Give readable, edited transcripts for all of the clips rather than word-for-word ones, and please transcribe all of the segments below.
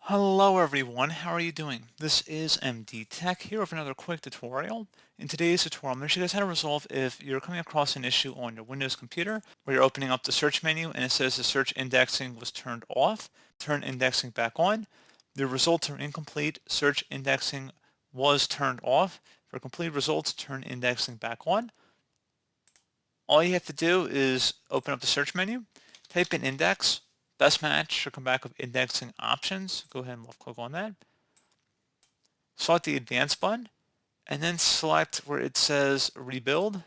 Hello everyone, how are you doing? This is MD Tech here with another quick tutorial. In today's tutorial, I'm going to show you guys how to resolve if you're coming across an issue on your Windows computer where you're opening up the search menu and it says the search indexing was turned off. Turn indexing back on. The results are incomplete. Search indexing was turned off. For complete results, turn indexing back on. All you have to do is open up the search menu, type in index, best match should come back with indexing options. Go ahead and left click on that. Select the advanced button and then select where it says rebuild.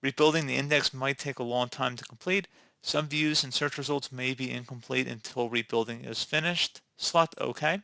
Rebuilding the index might take a long time to complete. Some views and search results may be incomplete until rebuilding is finished. Select OK.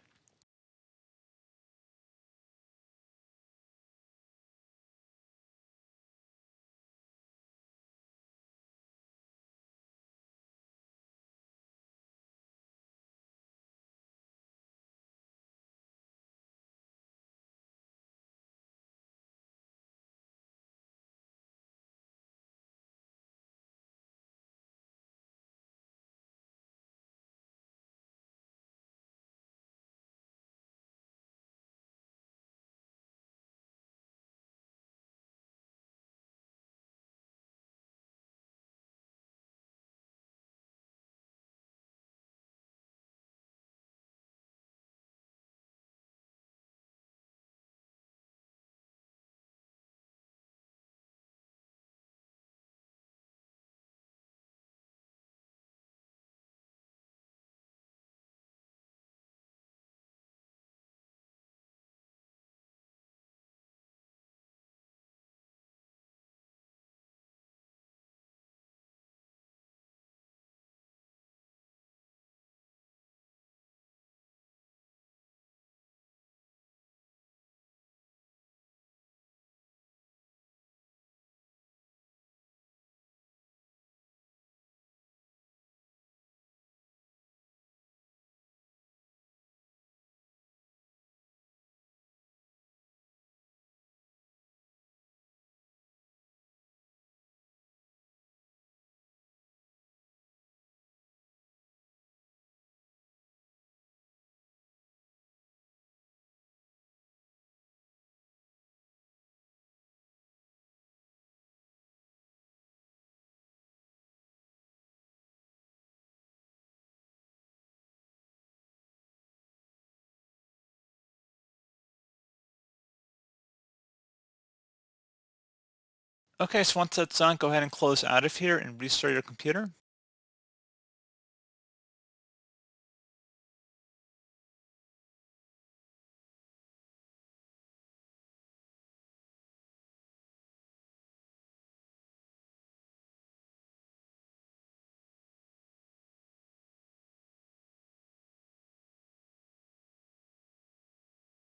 Okay, so once that's done, go ahead and close out of here and restart your computer.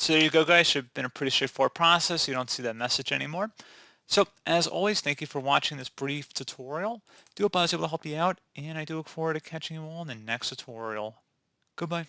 So there you go, guys. Should have been a pretty straightforward process. You don't see that message anymore. So as always, thank you for watching this brief tutorial. Do hope I was able to help you out, and I do look forward to catching you all in the next tutorial. Goodbye.